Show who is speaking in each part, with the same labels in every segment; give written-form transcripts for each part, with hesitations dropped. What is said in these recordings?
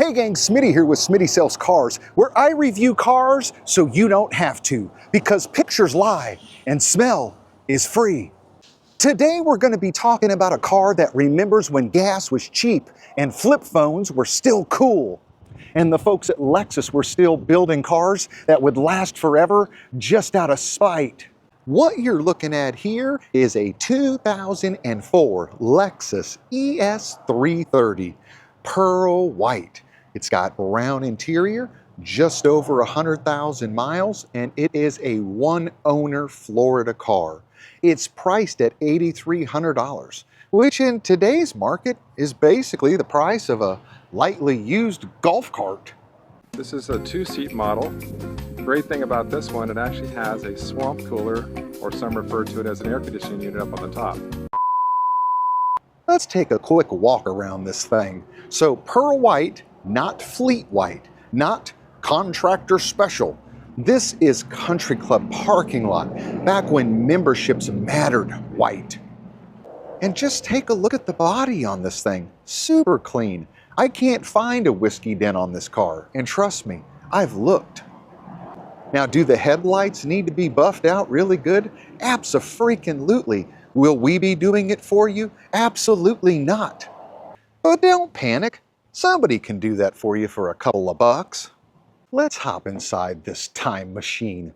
Speaker 1: Hey gang, Smitty here with Smitty Sells Cars, where I review cars so you don't have to, because pictures lie and smell is free. Today we're going to be talking about a car that remembers when gas was cheap and flip phones were still cool. And the folks at Lexus were still building cars that would last forever just out of spite. What you're looking at here is a 2004 Lexus ES330, pearl white. It's got brown interior, just over 100,000 miles, and it is a one-owner Florida car. It's priced at $8,300, which in today's market is basically the price of a lightly used golf cart.
Speaker 2: This is a two-seat model. Great thing about this one, it actually has a swamp cooler, or some refer to it as an air conditioning unit up on the top.
Speaker 1: Let's take a quick walk around this thing. So pearl white, not fleet white, not contractor special. This is country club parking lot, back when memberships mattered white. And just take a look at the body on this thing, super clean. I can't find a whiskey dent on this car, and trust me, I've looked. Now, do the headlights need to be buffed out really good? Abso-freaking-lutely. Will we be doing it for you? Absolutely not. But don't panic. Somebody can do that for you for a couple of bucks. Let's hop inside this time machine.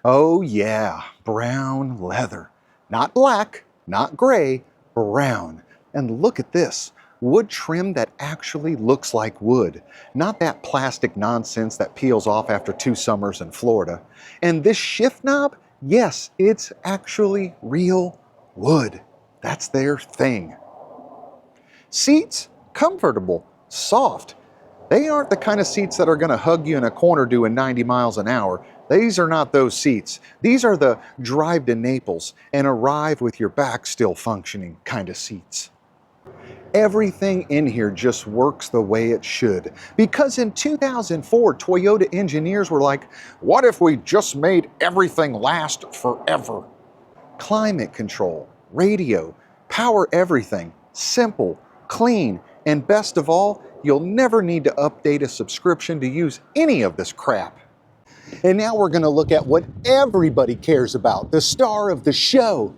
Speaker 1: Oh yeah, brown leather. Not black, not gray, brown. And look at this. Wood trim that actually looks like wood, not that plastic nonsense that peels off after 2 summers in Florida. And this shift knob, yes, it's actually real wood. That's their thing. Seats, comfortable, soft. They aren't the kind of seats that are going to hug you in a corner doing 90 miles an hour. These are not those seats. These are the drive to Naples and arrive with your back still functioning kind of seats. Everything in here just works the way it should. Because in 2004, Toyota engineers were like, what if we just made everything last forever? Climate control, radio, power everything, simple, clean, and best of all, you'll never need to update a subscription to use any of this crap. And now we're going to look at what everybody cares about, the star of the show.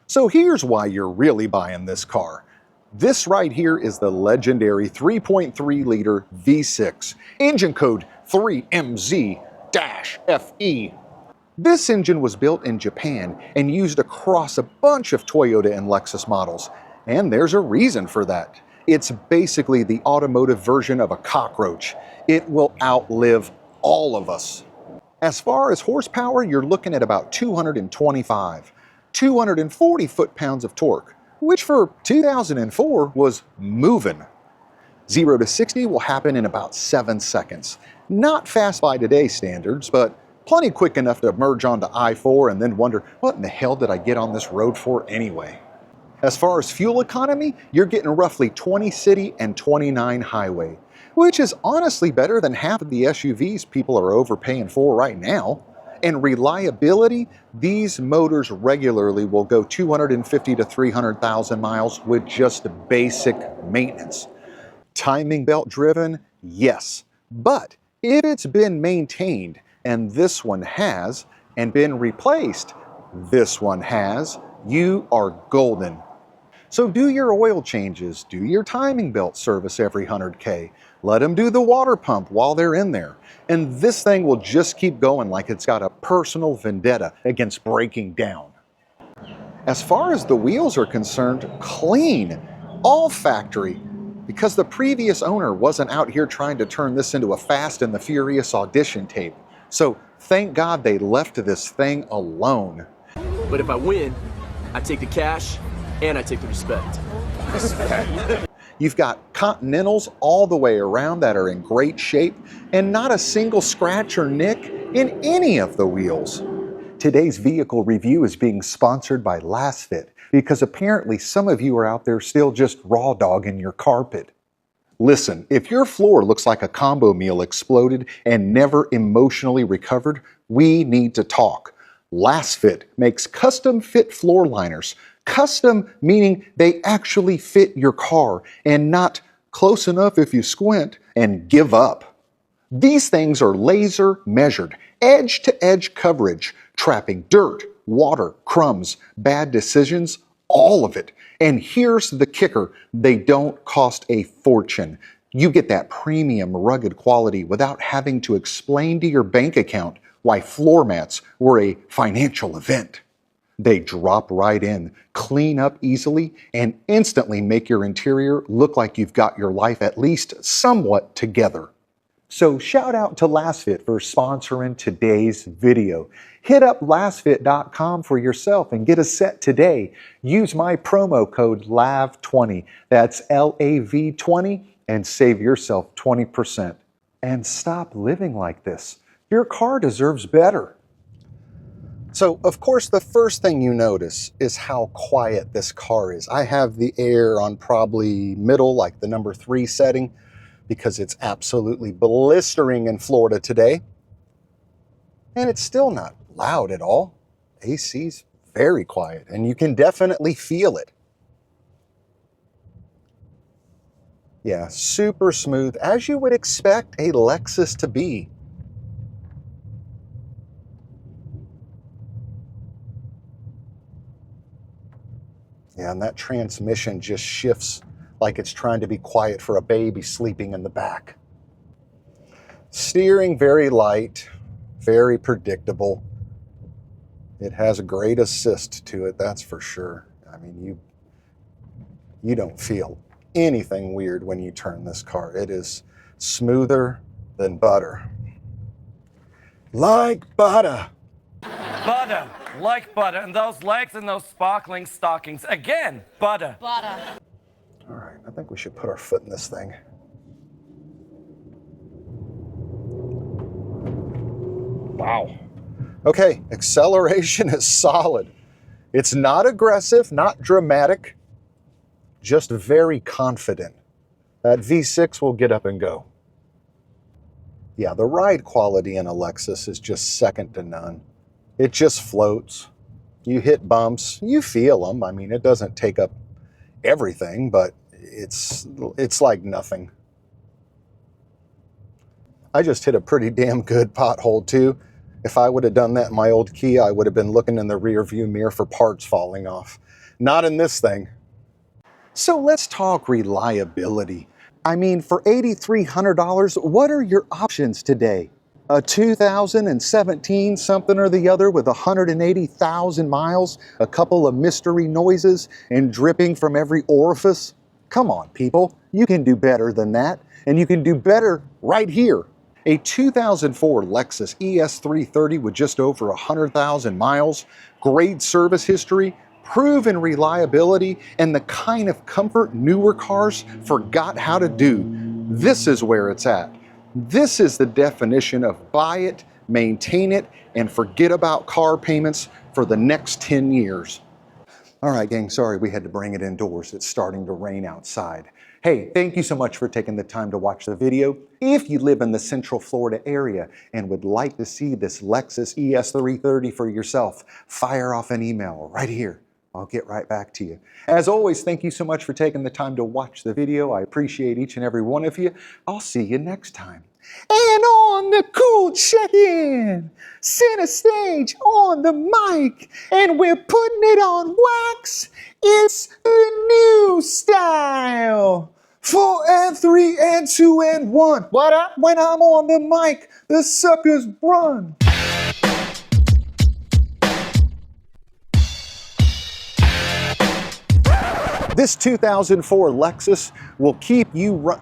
Speaker 1: So here's why you're really buying this car. This right here is the legendary 3.3-liter V6, engine code 3MZ-FE. This engine was built in Japan and used across a bunch of Toyota and Lexus models. And there's a reason for that. It's basically the automotive version of a cockroach. It will outlive all of us. As far as horsepower, you're looking at about 225, 240 foot-pounds of torque, which for 2004 was moving. 0 to 60 will happen in about 7 seconds. Not fast by today's standards, but plenty quick enough to merge onto I-4 and then wonder, what in the hell did I get on this road for anyway? As far as fuel economy, you're getting roughly 20 city and 29 highway, which is honestly better than half of the SUVs people are overpaying for right now. And reliability, these motors regularly will go 250 to 300,000 miles with just basic maintenance. Timing belt driven, yes, but if it's been maintained, and this one has, and been replaced, this one has, you are golden. So do your oil changes, do your timing belt service every 100K. Let them do the water pump while they're in there. And this thing will just keep going like it's got a personal vendetta against breaking down. As far as the wheels are concerned, clean, all factory, because the previous owner wasn't out here trying to turn this into a Fast and the Furious audition tape. So thank God they left this thing alone.
Speaker 3: But if I win, I take the cash and I take the respect.
Speaker 1: You've got Continentals all the way around that are in great shape and not a single scratch or nick in any of the wheels. Today's vehicle review is being sponsored by Lasfit because apparently some of you are out there still just raw dogging your carpet. Listen, if your floor looks like a combo meal exploded and never emotionally recovered, we need to talk. Lasfit makes custom fit floor liners. Custom meaning they actually fit your car and not close enough if you squint, and give up. These things are laser measured, edge-to-edge coverage, trapping dirt, water, crumbs, bad decisions, all of it. And here's the kicker, they don't cost a fortune. You get that premium rugged quality without having to explain to your bank account why floor mats were a financial event. They drop right in, clean up easily, and instantly make your interior look like you've got your life at least somewhat together. So shout out to Lasfit for sponsoring today's video. Hit up lasfit.com for yourself and get a set today. Use my promo code LAV20, that's LAV20, and save yourself 20%. And stop living like this. Your car deserves better. So, of course, the first thing you notice is how quiet this car is. I have the air on probably middle, like the number 3 setting, because it's absolutely blistering in Florida today. And it's still not loud at all. AC's very quiet, and you can definitely feel it. Yeah, super smooth, as you would expect a Lexus to be. Yeah, and that transmission just shifts like it's trying to be quiet for a baby sleeping in the back. Steering very light, very predictable. It has a great assist to it, that's for sure. I mean, you don't feel anything weird when you turn this car. It is smoother than butter. Like butter.
Speaker 4: Butter, like butter, and those legs and those sparkling stockings. Again, butter.
Speaker 5: Butter.
Speaker 1: All right, I think we should put our foot in this thing. Wow. Okay, acceleration is solid. It's not aggressive, not dramatic, just very confident. That V6 will get up and go. Yeah, the ride quality in a Lexus is just second to none. It just floats. You hit bumps, you feel them. I mean, it doesn't take up everything, but it's like nothing. I just hit a pretty damn good pothole too. If I would have done that in my old Kia, I would have been looking in the rear view mirror for parts falling off. Not in this thing. So let's talk reliability. I mean, for $8,300, what are your options today? A 2017 something or the other with 180,000 miles, a couple of mystery noises, and dripping from every orifice? Come on, people, you can do better than that, and you can do better right here. A 2004 Lexus ES330 with just over 100,000 miles, great service history, proven reliability, and the kind of comfort newer cars forgot how to do. This is where it's at. This is the definition of buy it, maintain it, and forget about car payments for the next 10 years. All right, gang, sorry we had to bring it indoors. It's starting to rain outside. Hey, thank you so much for taking the time to watch the video. If you live in the Central Florida area and would like to see this Lexus ES330 for yourself, fire off an email right here. I'll get right back to you. As always, thank you so much for taking the time to watch the video. I appreciate each and every one of you. I'll see you next time. And on the cool check-in, center stage on the mic, and we're putting it on wax. It's a new style. 4 and 3 and 2 and 1. What up? When I'm on the mic, the suckers run. This 2004 Lexus will keep you run.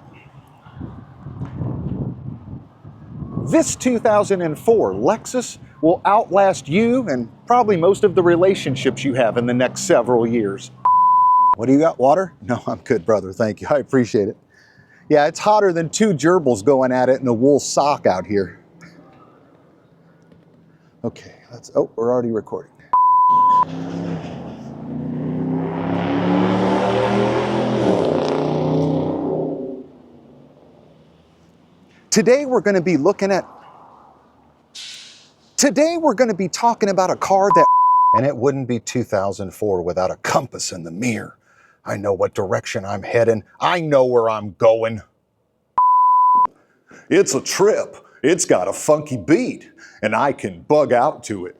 Speaker 1: This 2004 Lexus will outlast you and probably most of the relationships you have in the next several years. What do you got, water? No, I'm good, brother, thank you, I appreciate it. Yeah, it's hotter than 2 gerbils going at it in a wool sock out here. Okay, oh, we're already recording. Today we're going to be talking about a car that, and it wouldn't be 2004 without a compass in the mirror. I know what direction I'm heading. I know where I'm going. It's a trip. It's got a funky beat, and I can bug out to it.